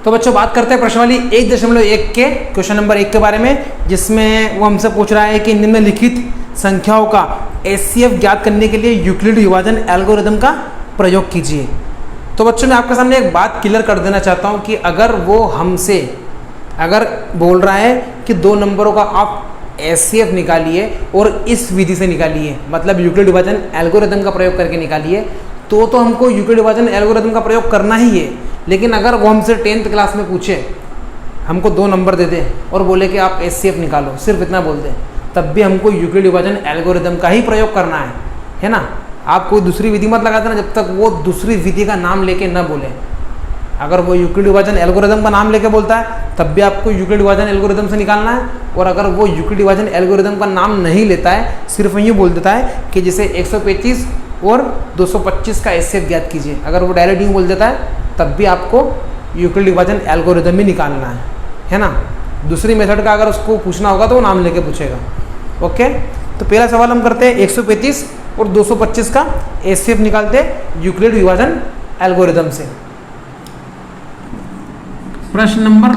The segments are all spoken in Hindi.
तो बच्चों बात करते हैं प्रश्नावली 1.1 के क्वेश्चन नंबर 1 के बारे में, जिसमें वो हमसे पूछ रहा है कि निम्नलिखित संख्याओं का एचसीएफ ज्ञात करने के लिए यूक्लिड विभाजन एल्गोरिदम का प्रयोग कीजिए। तो बच्चों मैं आपके सामने एक बात क्लियर कर देना चाहता हूँ कि अगर वो हमसे अगर बोल रहा है कि दो नंबरों का आप एचसीएफ निकालिए और इस विधि से निकालिए, मतलब यूक्लिड विभाजन एल्गोरिदम का प्रयोग करके निकालिए, तो हमको यूक्लिड विभाजन एल्गोरिदम का प्रयोग करना ही है। लेकिन अगर वो हमसे 10th क्लास में पूछे, हमको दो नंबर दे दे और बोले कि आप एचसीएफ निकालो, सिर्फ इतना बोल दे, तब भी हमको यूक्लिड विभाजन एल्गोरिदम का ही प्रयोग करना है ना। आप कोई दूसरी विधि मत लगा देना जब तक वो दूसरी विधि का नाम लेके न बोले। अगर वो यूक्लिड विभाजन एल्गोरिदम का नाम लेके बोलता है तब भी आपको यूक्लिड विभाजन एल्गोरिदम से निकालना है, और अगर वो यूक्लिड विभाजन एल्गोरिदम का नाम नहीं लेता है, सिर्फ यूँ बोल देता है कि जैसे 135 और 225 का एचसीएफ ज्ञात कीजिए, अगर वो डायरेक्ट यूँ बोल देता है तब भी आपको यूक्लिड विभाजन एल्गोरिदम ही निकालना है ना। दूसरी मेथड का अगर उसको पूछना होगा तो वो नाम लेके पूछेगा। ओके, तो पहला सवाल हम करते हैं 135 और 225 का एचसीएफ निकालते हैं यूक्लिड विभाजन एल्गोरिदम से। प्रश्न नंबर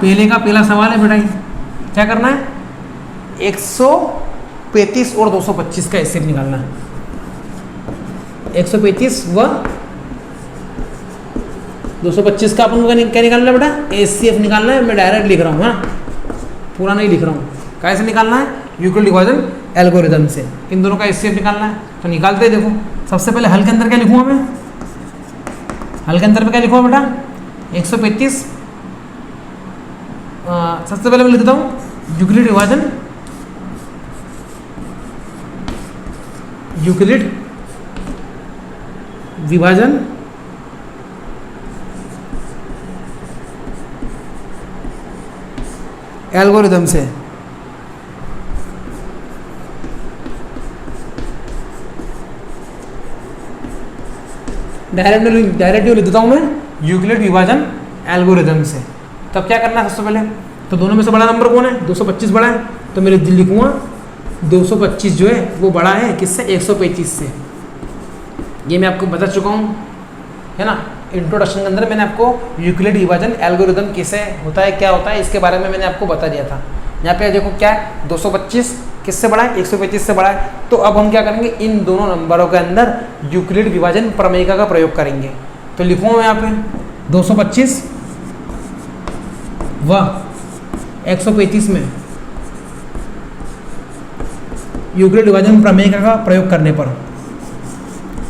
पहले का पहला सवाल है बेटा, क्या करना है, 135 और 225 का एचसीएफ निकालना है। 135 व 225 का अपन को क्या निकालना है बेटा, एचसीएफ निकालना है। मैं डायरेक्ट लिख रहा हूँ, हाँ पूरा नहीं लिख रहा हूँ। कैसे निकालना है, यूक्लिड विभाजन एल्गोरिदम से इन दोनों का एचसीएफ निकालना है। तो निकालते हैं। देखो सबसे पहले हल के अंदर क्या लिखूँगा मैं, हल के अंदर पे क्या लिखूँगा बेटा, 135 सबसे पहले मैं लिख देता हूँ यूक्लिड विभाजन एल्गोरिदम से। डायरेक्ट लिख देता हूँ मैं यूक्लिड विभाजन एल्गोरिदम से। तब क्या करना है, सबसे पहले तो दोनों में से बड़ा नंबर कौन है, 225 बड़ा है, तो मेरे लिखूँगा 225 जो है वो बड़ा है किससे, 135 से। ये मैं आपको बता चुका हूँ है ना, इंट्रोडक्शन के अंदर मैंने आपको यूक्लिड विभाजन एल्गोरिदम कैसे होता है, क्या होता है, इसके बारे में मैंने आपको बता दिया था। यहाँ पे देखो क्या है, 225 किससे बड़ा है, 135 से बड़ा है। तो अब हम क्या करेंगे, इन दोनों नंबरों के अंदर यूक्लिड विभाजन प्रमेयिका का प्रयोग करेंगे। तो लिखूँगा मैं यहाँ पे 225 व 135 में यूक्लिड विभाजन प्रमेयिका का प्रयोग करने पर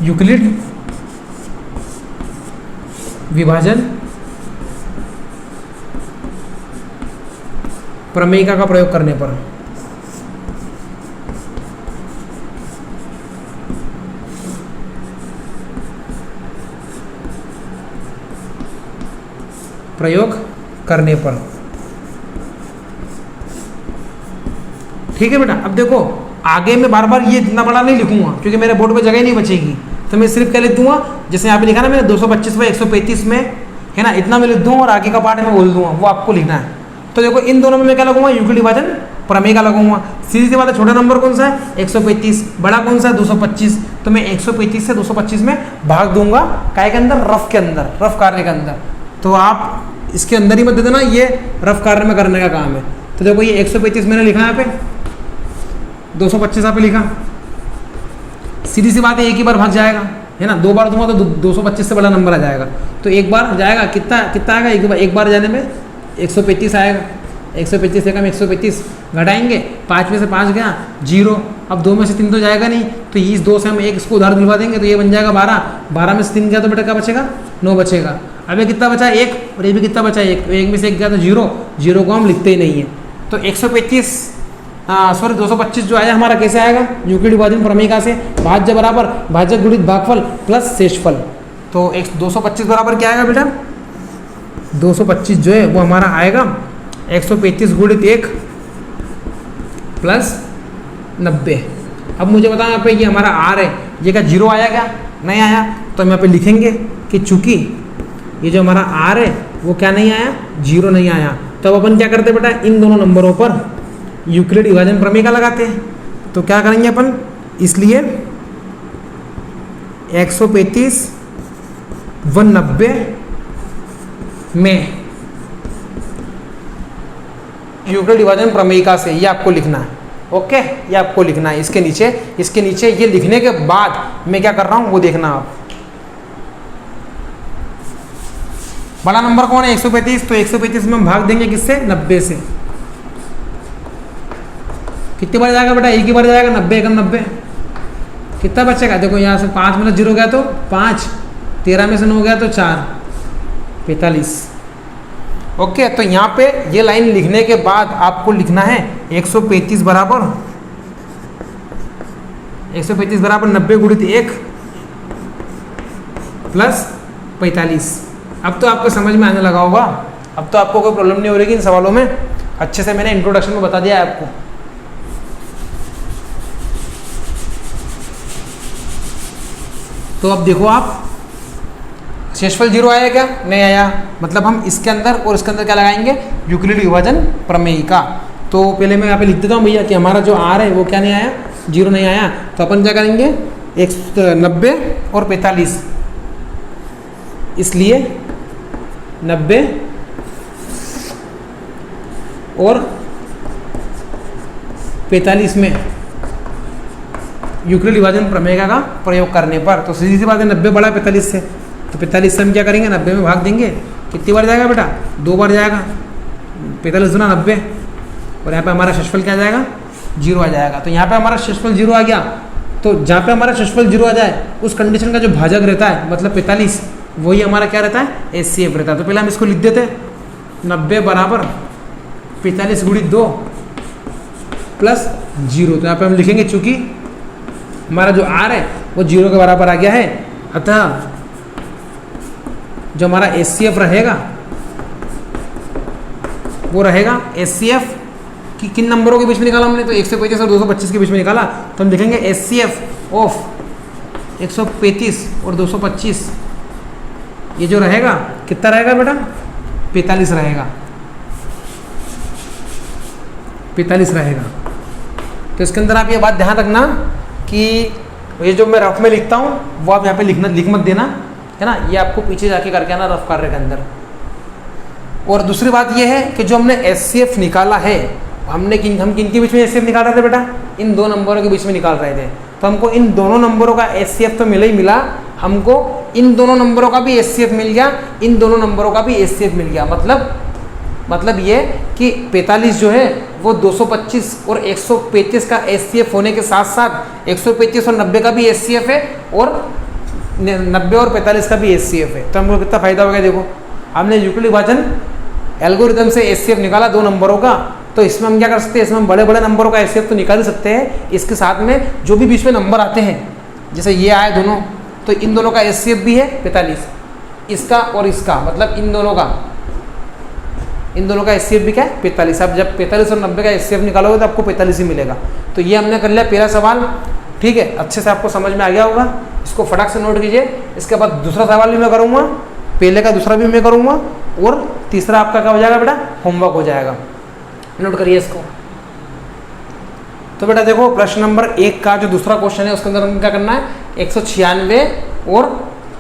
यूक्लिड विभाजन प्रमेयिका का प्रयोग करने पर ठीक है बेटा। अब देखो आगे मैं बार बार ये इतना बड़ा नहीं लिखूंगा क्योंकि मेरे बोर्ड पे जगह नहीं बचेगी, तो मैं सिर्फ क्या लिख दूंगा, जैसे यहाँ पे लिखा ना मैंने 225 व 135 में है ना, इतना मैं लिख दूंगा और आगे का पार्ट मैं बोल दूंगा, वो आपको लिखना है। तो देखो इन दोनों में मैं क्या लगूंगा, यूक्लिड विभाजन प्रमेय का लगूंगा। सीधी सी बात है, छोटा नंबर कौन सा है 135, बड़ा कौन सा है 225। तो मैं 135 से 225 में भाग दूंगा, काय के अंदर, रफ के अंदर, रफ कार्य के अंदर। तो आप इसके अंदर ही मत दे देना, ये रफ कार्य में करने का काम है। तो देखो ये 135 मैंने लिखा यहाँ पे, 225 यहाँ पे लिखा, सीधी सी बात है एक ही बार भाग जाएगा है ना, 2 बार दूंगा तो 225 से बड़ा नंबर आ जाएगा। तो एक बार जाएगा, कितना आएगा, एक बार जाने में 135 आएगा, 135 से कम 135 घटाएंगे, 5 में से 5 गया 0। अब 2 में से 3 तो जाएगा नहीं, तो इस 2 से हम एक इसको उधार दिलवा देंगे, तो ये बन जाएगा 12। 12 में से 3 गया तो बेटा क्या बचेगा, 9 बचेगा। अब ये कितना बचा, 1, और ये भी कितना बचा, 1। तो 1 में से 1 गया तो 0, 0 को हम लिखते ही नहीं है। तो 225 जो आया हमारा कैसे आएगा, यूक्लिड विभाजन प्रमेयिका से, भाज्य बराबर भाज्य गुणित भागफल प्लस शेषफल। तो 225 बराबर क्या आएगा बेटा, 225 जो है वो हमारा आएगा 135 गुणित 1 प्लस 90। अब मुझे बताओ यहाँ पे ये हमारा आर है, ये क्या 0 आया क्या, नहीं आया। तो हम यहाँ पे लिखेंगे कि चूंकि ये जो हमारा आर है वो क्या नहीं आया, 0 नहीं आया। तो अब अपन क्या करते बेटा, इन दोनों नंबरों पर यूक्लिड विभाजन प्रमेयिका लगाते हैं। तो क्या करेंगे अपन, इसलिए 135 व 90 में यूक्लिड विभाजन प्रमेयिका से, ये आपको लिखना है। ओके, ये आपको लिखना है इसके नीचे ये लिखने के बाद मैं क्या कर रहा हूं वो देखना आप। बड़ा नंबर कौन है 135, तो 135 में हम भाग देंगे किससे, 90 से। कितनी बार जाएगा बेटा, एक ही बार जाएगा, 90 एकम 90, कितना बचेगा, देखो यहाँ से 5 में 0 गया तो 5, 13 में से 9 गया तो 4, 45। ओके, तो यहाँ पे ये लाइन लिखने के बाद आपको लिखना है 135 बराबर 90 गुणित 1 प्लस 45। अब तो आपको समझ में आने लगा होगा, अब तो आपको कोई प्रॉब्लम नहीं हो रही इन सवालों में, अच्छे से मैंने इंट्रोडक्शन में बता दिया है आपको। तो अब देखो आप, शेषफल 0 आया क्या, नहीं आया, मतलब हम इसके अंदर और इसके अंदर क्या लगाएंगे, यूक्लिड विभाजन प्रमेयिका। तो पहले मैं यहाँ पे लिख देता हूँ भैया कि हमारा जो आर है वो क्या नहीं आया, 0 नहीं आया, तो अपन क्या करेंगे 90 और 45, इसलिए 90 और 45 में यूक्लिड विभाजन प्रमेयिका का प्रयोग करने पर, तो सीधी सी बात है 90 बड़ा 45 से, तो 45 से हम क्या करेंगे 90 में भाग देंगे, कितनी बार जाएगा बेटा, 2 बार जाएगा, 45 गुना 90, और यहाँ पे हमारा शेषफल क्या जाएगा, 0 आ जाएगा। तो यहाँ पे हमारा शेषफल 0 आ गया, तो जहाँ पे हमारा शेषफल 0 आ जाए उस कंडीशन का जो भाजक रहता है मतलब 45, वही हमारा क्या रहता है, HCF रहता है। तो पहले हम इसको लिख देते हैं, 90 बराबर 45 गुणित 2 प्लस 0। तो यहाँ पे हम लिखेंगे चूंकि हमारा जो R है वो 0 के बराबर आ गया है, अतः जो हमारा HCF रहेगा वो रहेगा HCF कि किन नंबरों के बीच में निकाला हमने, तो 135 और 225 के बीच में निकाला, तो हम लिखेंगे HCF ऑफ 135 और 225, ये जो रहेगा कितना रहेगा बेटा, 45 रहेगा, 45 रहेगा। तो इसके अंदर आप ये बात ध्यान रखना कि ये जो मैं रफ में लिखता हूँ वो आप यहाँ पे लिख मत देना, है ना, ये आपको पीछे जाके करके आना रफ कार्य के अंदर। और दूसरी बात ये है कि जो हमने HCF निकाला है, हम किन के बीच में HCF निकाल रहे थे बेटा, इन 2 नंबरों के बीच में निकाल रहे थे, तो हमको इन दोनों नंबरों का HCF तो मिला ही मिला, हमको इन दोनों नंबरों का भी HCF मिल गया, इन दोनों नंबरों का भी HCF मिल गया। मतलब ये कि 45 जो है वो 225 और 135 का HCF होने के साथ साथ 135 और 90 का भी HCF है, और 90 और 45 का भी HCF है। तो हमको कितना फायदा हो गया, देखो हमने यूक्लिड विभाजन एल्गोरिथम से HCF निकाला 2 नंबरों का, तो इसमें हम क्या कर सकते हैं, इसमें हम बड़े बड़े नंबरों का HCF तो निकाल सकते हैं, इसके साथ में जो भी बीच में नंबर आते हैं, जैसे ये आए दोनों, तो इन दोनों का HCF भी है 45, इसका और इसका, मतलब इन दोनों का HCF भी क्या है 45। अब जब 45 और 90 का HCF निकालोगे तो आपको 45 ही मिलेगा। तो ये हमने कर लिया पहला सवाल, ठीक है, अच्छे से आपको समझ में आ गया होगा, इसको फटाक से नोट कीजिए। इसके बाद दूसरा सवाल भी मैं करूँगा, पहले का दूसरा भी मैं करूँगा, और तीसरा आपका क्या हो जाएगा बेटा, होमवर्क हो जाएगा, नोट करिए इसको। तो बेटा देखो प्रश्न नंबर 1 का जो दूसरा क्वेश्चन है उसके अंदर हमको क्या करना है, 196 और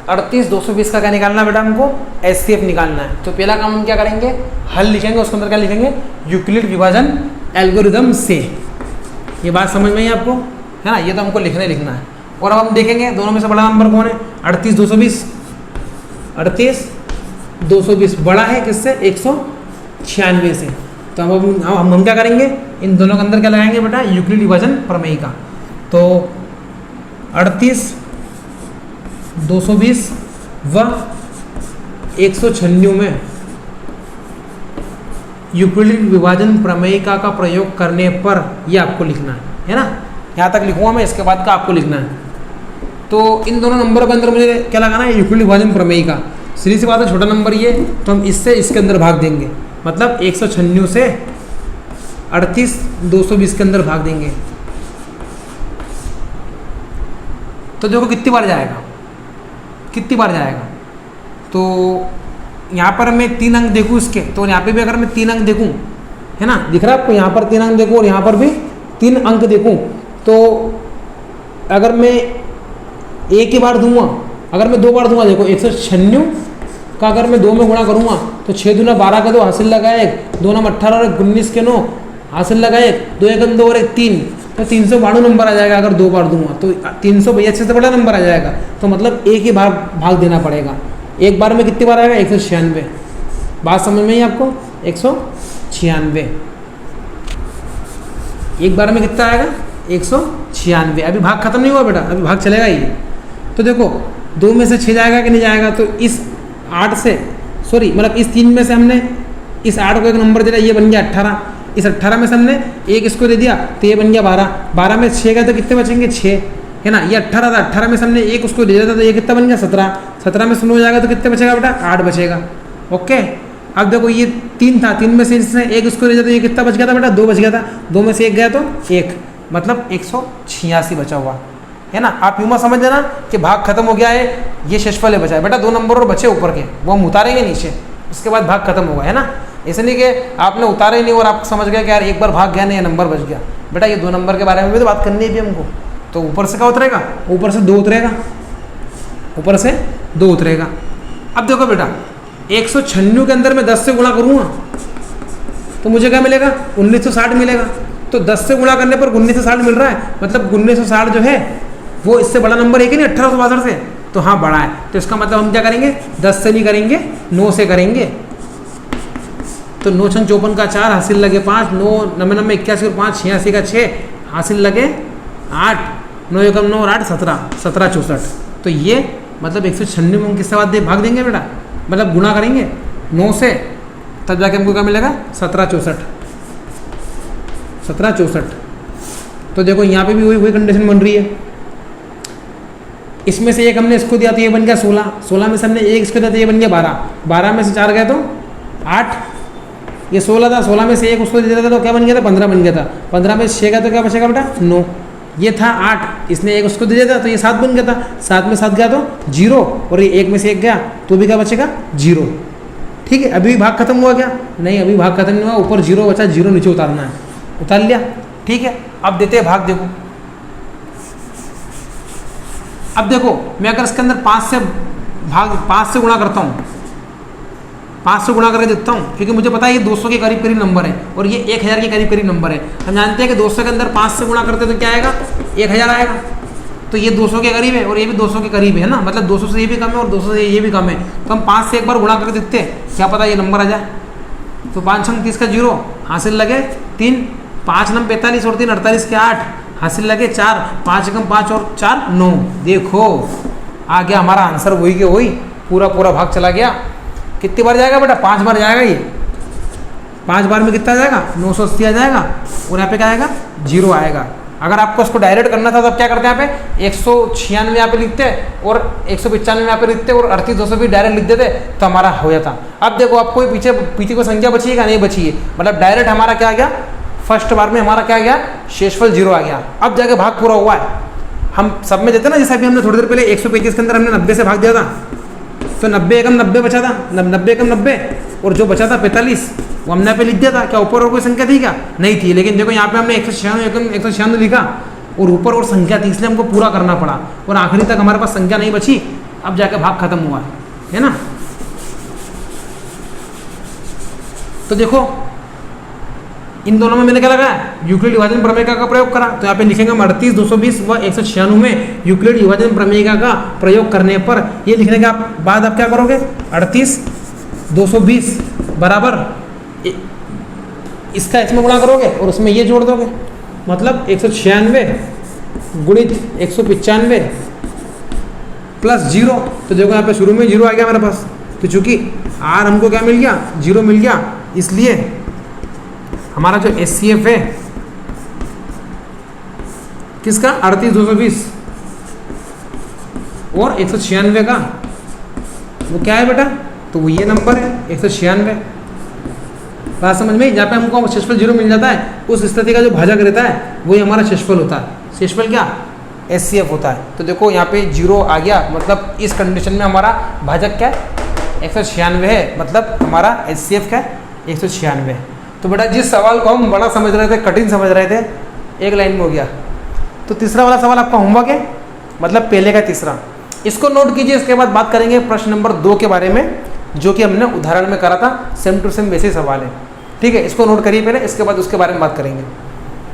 38 220 का क्या निकालना है बेटा, हमको HCF निकालना है। तो पहला काम हम क्या करेंगे, हल लिखेंगे, उसके अंदर क्या लिखेंगे, यूक्लिड विभाजन एल्गोरिथम से। ये बात समझ में आई आपको, है ना, ये तो हमको लिखना है। और अब हम देखेंगे दोनों में से बड़ा नंबर कौन है, 38 220 बड़ा है किससे, 196 से। तो हम क्या करेंगे, इन दोनों के अंदर क्या लगाएंगे बेटा, यूक्लिड विभाजन प्रमेयिका। तो 38 220 व 196 में यूक्लिड विभाजन प्रमेयिका का प्रयोग करने पर यह आपको लिखना है ना, यहाँ तक लिखूंगा मैं, इसके बाद का आपको लिखना है। तो इन दोनों नंबरों के अंदर मुझे क्या लगाना है, यूक्लिड विभाजन प्रमेयिका। सीधी सी बात है, छोटा नंबर ये, तो हम इससे इसके अंदर भाग देंगे, मतलब 196 से 38 220 के अंदर भाग देंगे। तो देखो कितनी बार जाएगा, तो यहाँ पर मैं 3 अंक देखूँ इसके, तो यहाँ पे भी अगर मैं 3 अंक देखूँ, है ना, दिख रहा है आपको, यहाँ पर 3 अंक देखूँ और यहाँ पर भी 3 अंक देखूँ, तो अगर मैं एक ही बार दूंगा, अगर मैं 2 बार दूंगा, देखो 196 का अगर मैं 2 में गुणा करूँगा तो 6 दूना 12 का 2 हासिल लगा 1, 2 नाम 18 और 19 के 9 हासिल लगा 1, 2 एकम 2 और 1 3, तो 392 नंबर आ जाएगा अगर 2 बार दूंगा तो 382 से बड़ा नंबर आ जाएगा। तो मतलब एक ही बार भाग देना पड़ेगा। एक बार में कितनी बार आएगा 196। बात समझ में ही आपको 196 एक बार में कितना आएगा 196। अभी भाग खत्म नहीं हुआ बेटा, अभी भाग चलेगा ही। तो देखो 2 में से 6 जाएगा कि नहीं जाएगा, तो इस 8 से सॉरी मतलब इस 3 में से हमने इस 8 को एक नंबर दे दिया, ये बन गया 18। इस 18 में से हमने एक इसको दे दिया तो ये बन गया 12। 12 में 6 गए तो कितने बचेंगे 6, है ना। ये 18 था, 18 में से हमने एक उसको दे दिया था तो ये कितना बन गया 17। 17 में 9 जाएगा तो कितने बचेगा बेटा 8 बचेगा। ओके, अब देखो ये 3 था, 3 में से इसने एक उसको दे दिया तो ये कितना बच गया था बेटा 2 बच गया था। 2 में से 1 गया तो 1, मतलब 186 बचा हुआ है ना। आप यूँ मत समझ लेना कि भाग खत्म हो गया है, ये शेषफल है बचा है। बेटा 2 नंबर और बचे ऊपर के, वो हम उतारेंगे नीचे, उसके बाद भाग खत्म होगा, है ना। इसलिए कि आपने उतारे नहीं और आप समझ गए कि यार एक बार भाग गया नहीं, नंबर बच गया। बेटा ये 2 नंबर के बारे में भी तो बात करनी है भी हमको। तो ऊपर से क्या उतरेगा, ऊपर से 2 उतरेगा, ऊपर से 2 उतरेगा। अब देखो बेटा 196 के अंदर मैं 10 से गुणा करूँगा तो मुझे क्या मिलेगा 1960 मिलेगा। तो 10 से गुणा करने पर 1960 मिल रहा है, मतलब 1960 जो है वो इससे बड़ा नंबर है कि नहीं 1862 से, तो हाँ बड़ा है। तो इसका मतलब हम क्या करेंगे 10 से नहीं करेंगे 9 से करेंगे। तो 9 छंग 54 का 4 हासिल लगे 5, 9 99 81 और 5 86 का 6 हासिल लगे 8, 9 एकम 9 और 8 17, 17 64। तो ये मतलब 196 में हम किससे बाद भाग देंगे बेटा, मतलब गुणा करेंगे 9 से, तब जाके हमको क्या मिलेगा 17 64, 17 64। तो देखो यहाँ पे भी वही कंडीशन बन रही है। इसमें से एक हमने इसको दिया तो ये बन गया 16, 16 में से हमने एक इसको दिया तो ये बन गया 12, 12 में से 4 गया तो 8, ये 16 था, 16 में से एक उसको दे दिया था तो क्या बन गया था 15 बन गया था, 15 में से 6 गया तो क्या बचेगा बेटा 9, ये था 8, इसने एक उसको दे दिया था तो ये 7 बन गया था, 7 में 7 गया तो 0 और ये 1 में से 1 गया तो भी क्या बचेगा 0। ठीक है, अभी भाग खत्म हुआ क्या, नहीं अभी भाग खत्म नहीं हुआ, ऊपर 0 बचा, 0 नीचे उतारना है, उतार लिया। ठीक है, अब देते हैं भाग। देखो अब देखो मैं अगर इसके अंदर 5 से गुणा करता हूँ, 5 से गुणा करके देखता हूँ, क्योंकि मुझे पता है ये 200 के करीब करीब नंबर है और ये 1000 के करीब करीब नंबर है। हम जानते हैं कि 200 के अंदर 5 से गुणा करते तो क्या आएगा 1000 आएगा, तो ये 200 के करीब है और ये भी 200 के करीब है ना, मतलब 200 से ये भी कम है और 200 से ये भी कम है। तो हम 5 से एक बार गुणा करके देखते हैं, क्या पता ये नंबर आ जाए। तो 5 छंग 30 का 0 हासिल लगे 3, 5 नम 45 और 3 48 के 8 हासिल लगे 4, 5 एकम 5 और 4 9। देखो आ गया हमारा आंसर, वही के वही पूरा भाग चला गया। कितनी बार जाएगा बेटा 5 बार जाएगा, ये 5 बार में कितना आ जाएगा 980 आ जाएगा और यहाँ पे क्या आएगा 0 आएगा। अगर आपको इसको डायरेक्ट करना था तो आप क्या करते हैं, यहाँ पे 196 यहाँ पे लिखते और 195 यहाँ पे लिखते और 38200 भी डायरेक्ट लिख देते तो हमारा हो जाता। अब देखो आपको पीछे को संख्या बची है क्या नहीं बची है, मतलब डायरेक्ट हमारा क्या आ गया, फर्स्ट बार में हमारा क्या आ गया शेषफल 0 आ गया। अब जाके भाग पूरा हुआ है। हम सब में देते ना, जैसे अभी हमने थोड़ी देर पहले 135 के अंदर हमने 90 से भाग दिया था, तो 90 एकम 90 बचा था, 90 एकम 90 और जो बचा था 45 वो हमने पे लिख दिया था। क्या ऊपर और कोई संख्या थी क्या, नहीं थी, लेकिन देखो यहाँ पे हमने 196 लिखा और ऊपर और संख्या थी, इसलिए हमको पूरा करना पड़ा और आखिरी तक हमारे पास संख्या नहीं बची। अब जाके भाग खत्म हुआ है ना। तो देखो इन दोनों में मैंने क्या लगाया, यूक्लिड विभाजन प्रमेयिका का प्रयोग करा। तो यहाँ पे लिखेंगे 38 220 व 196 में यूक्लिड विभाजन प्रमेयिका का प्रयोग करने पर, ये लिखने के बाद आप क्या करोगे 38 220 बराबर इसका इसमें गुणा करोगे और उसमें ये जोड़ दोगे, मतलब 196 गुणित 195 प्लस 0। तो देखो यहाँ पे शुरू में 0 आ गया हमारे पास, तो चूंकि आर हमको क्या मिल गया 0 मिल गया, इसलिए हमारा जो HCF है किसका 38 220 और 196 का, वो क्या है बेटा, तो वो ये नंबर है 196। बात समझ में, जहाँ पे हमको शेषफल 0 मिल जाता है उस स्थिति का जो भाजक रहता है वही हमारा शेषफल होता है। शेषफल क्या HCF होता है। तो देखो यहाँ पे 0 आ गया, मतलब इस कंडीशन में हमारा भाजक क्या है 196 है, मतलब हमारा HCF क्या है 196। तो बेटा जिस सवाल को हम बड़ा समझ रहे थे, कठिन समझ रहे थे, एक लाइन में हो गया। तो तीसरा वाला सवाल आपका होमवर्क है, मतलब पहले का तीसरा, इसको नोट कीजिए। इसके बाद बात करेंगे प्रश्न नंबर 2 के बारे में। जो कि हमने उदाहरण में करा था, सेम टू सेम वैसे ही सवाल है। ठीक है, इसको नोट करिए पहले, इसके बाद उसके बारे में बात करेंगे।